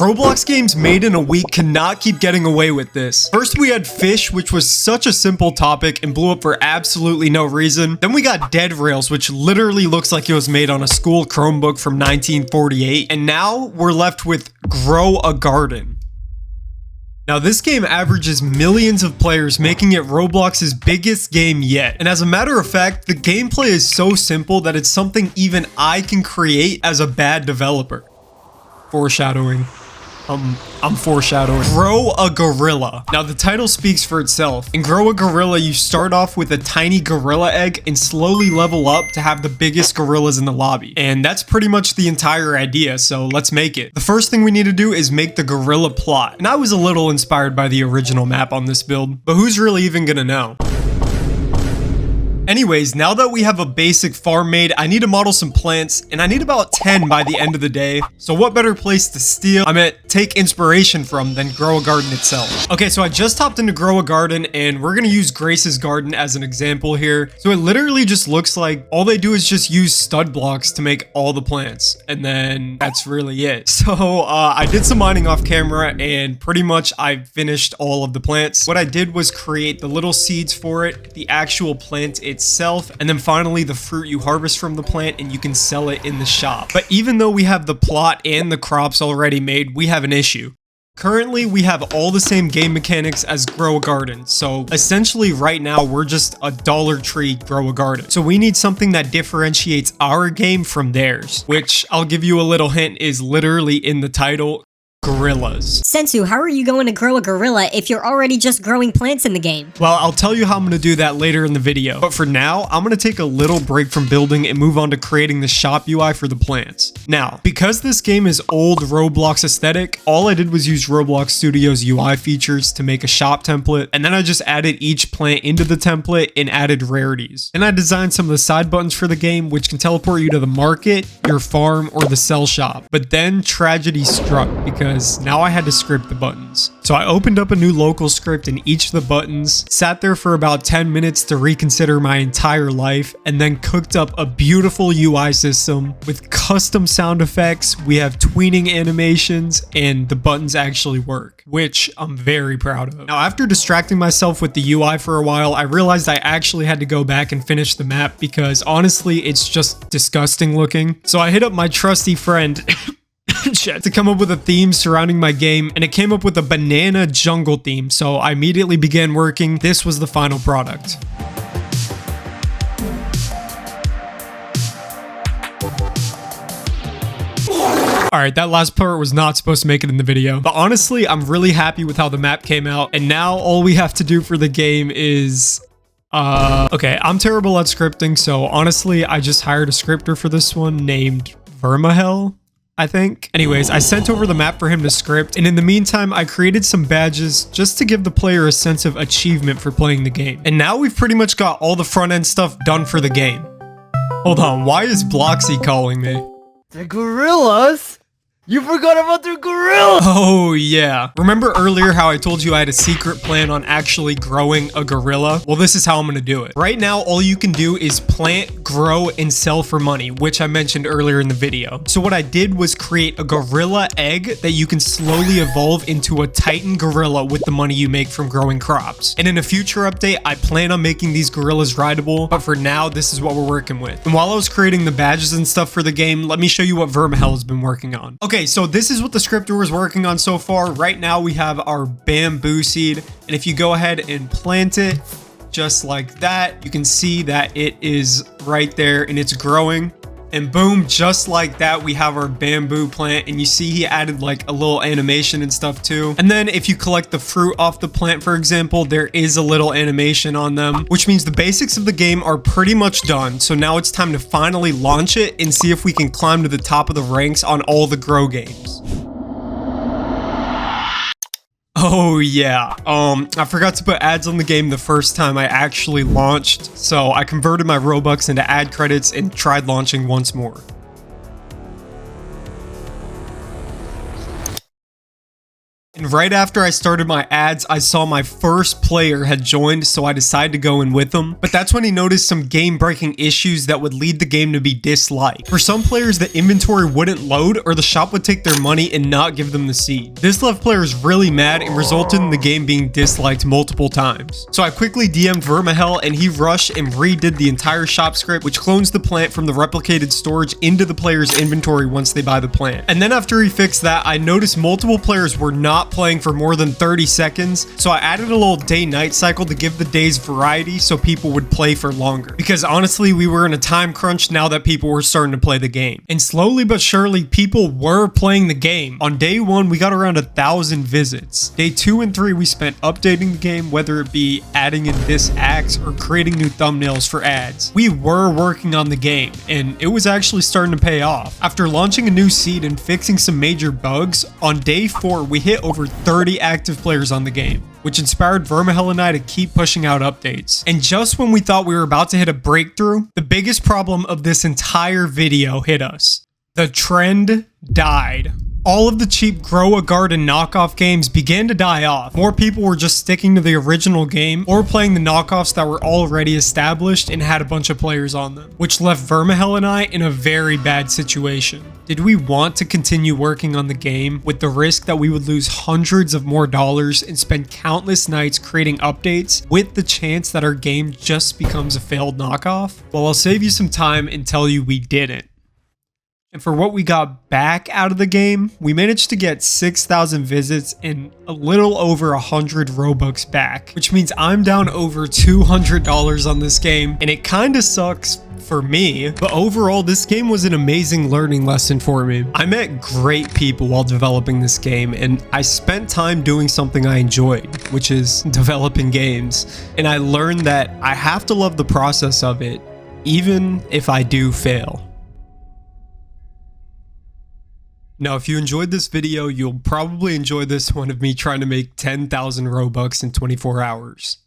Roblox games made in a week cannot keep getting away with this. First we had fish, which was such a simple topic and blew up for absolutely no reason. Then we got dead rails, which literally looks like it was made on a school Chromebook from 1948. And now we're left with grow a garden. Now this game averages millions of players, making it Roblox's biggest game yet. And as a matter of fact, the gameplay is so simple that it's something even I can create as a bad developer. Foreshadowing. I'm foreshadowing. Grow a gorilla. Now the title speaks for itself. In Grow a Gorilla, you start off with a tiny gorilla egg and slowly level up to have the biggest gorillas in the lobby. And that's pretty much the entire idea, so let's make it. The first thing we need to do is make the gorilla plot. And I was a little inspired by the original map on this build, but who's really even gonna know? Anyways, now that we have a basic farm made, I need to model some plants, and I need about 10 by the end of the day. So what better place to steal, take inspiration from than Grow a Garden itself. Okay, so I just hopped into Grow a Garden, and we're gonna use Grace's garden as an example here. So it literally just looks like all they do is just use stud blocks to make all the plants, and then that's really it. So I did some mining off camera, and pretty much I finished all of the plants. What I did was create the little seeds for it, the actual plant itself, and then finally the fruit you harvest from the plant and you can sell it in the shop. But even though we have the plot and the crops already made, we have an issue. Currently, we have all the same game mechanics as Grow a Garden. So essentially right now, we're just a Dollar Tree Grow a Garden. So we need something that differentiates our game from theirs, which I'll give you a little hint is literally in the title. Gorillas. Sensu, how are you going to grow a gorilla if you're already just growing plants in the game? Well, I'll tell you how I'm going to do that later in the video. But for now, I'm going to take a little break from building and move on to creating the shop UI for the plants. Now, because this game is old Roblox aesthetic, all I did was use Roblox Studios UI features to make a shop template. And then I just added each plant into the template and added rarities. And I designed some of the side buttons for the game, which can teleport you to the market, your farm, or the sell shop. But then tragedy struck because now I had to script the buttons. So I opened up a new local script in each of the buttons, sat there for about 10 minutes to reconsider my entire life, and then cooked up a beautiful UI system with custom sound effects. We have tweening animations, and the buttons actually work, which I'm very proud of. Now, after distracting myself with the UI for a while, I realized I actually had to go back and finish the map because honestly, it's just disgusting looking. So I hit up my trusty friend to come up with a theme surrounding my game, and it came up with a banana jungle theme, so I immediately began working. This was the final product. Alright, that last part was not supposed to make it in the video, but honestly, I'm really happy with how the map came out, and now all we have to do for the game is okay, I'm terrible at scripting, so honestly, I just hired a scripter for this one named Vermahel, I think. Anyways, I sent over the map for him to script, and in the meantime, I created some badges just to give the player a sense of achievement for playing the game. And now we've pretty much got all the front end stuff done for the game. Hold on, why is Bloxy calling me? The gorillas? You forgot about the gorilla! Oh yeah. Remember earlier how I told you I had a secret plan on actually growing a gorilla? Well, this is how I'm gonna do it. Right now, all you can do is plant, grow, and sell for money, which I mentioned earlier in the video. So what I did was create a gorilla egg that you can slowly evolve into a Titan gorilla with the money you make from growing crops. And in a future update, I plan on making these gorillas rideable, but for now, this is what we're working with. And while I was creating the badges and stuff for the game, let me show you what Vermahel has been working on. Okay, so this is what the scripter was working on so far. Right now we have our bamboo seed, and if you go ahead and plant it just like that, you can see that it is right there and it's growing. And boom, just like that, we have our bamboo plant, and you see he added like a little animation and stuff too. And then if you collect the fruit off the plant, for example, there is a little animation on them, which means the basics of the game are pretty much done. So now it's time to finally launch it and see if we can climb to the top of the ranks on all the grow games. Oh yeah, I forgot to put ads on the game the first time I actually launched, so I converted my Robux into ad credits and tried launching once more. And right after I started my ads, I saw my first player had joined, so I decided to go in with him. But that's when he noticed some game-breaking issues that would lead the game to be disliked. For some players, the inventory wouldn't load, or the shop would take their money and not give them the seed. This left players really mad and resulted in the game being disliked multiple times. So I quickly DM'd Vermihell, and he rushed and redid the entire shop script, which clones the plant from the replicated storage into the player's inventory once they buy the plant. And then after he fixed that, I noticed multiple players were not playing for more than 30 seconds, so I added a little day-night cycle to give the days variety so people would play for longer. Because honestly, we were in a time crunch now that people were starting to play the game. And slowly but surely, people were playing the game. On day 1, we got around 1,000 visits. Day 2 and 3, we spent updating the game, whether it be adding in this axe or creating new thumbnails for ads. We were working on the game, and it was actually starting to pay off. After launching a new seed and fixing some major bugs, on day 4, we hit over 30 active players on the game, which inspired Vermihell and I to keep pushing out updates. And just when we thought we were about to hit a breakthrough, the biggest problem of this entire video hit us. The trend died. All of the cheap grow a garden knockoff games began to die off. More people were just sticking to the original game or playing the knockoffs that were already established and had a bunch of players on them, which left Vermihell and I in a very bad situation. Did we want to continue working on the game with the risk that we would lose hundreds of more dollars and spend countless nights creating updates with the chance that our game just becomes a failed knockoff? Well, I'll save you some time and tell you we didn't. And for what we got back out of the game, we managed to get 6,000 visits and a little over 100 Robux back, which means I'm down over $200 on this game, and it kinda sucks for me, but overall this game was an amazing learning lesson for me. I met great people while developing this game, and I spent time doing something I enjoyed, which is developing games, and I learned that I have to love the process of it, even if I do fail. Now, if you enjoyed this video, you'll probably enjoy this one of me trying to make 10,000 Robux in 24 hours.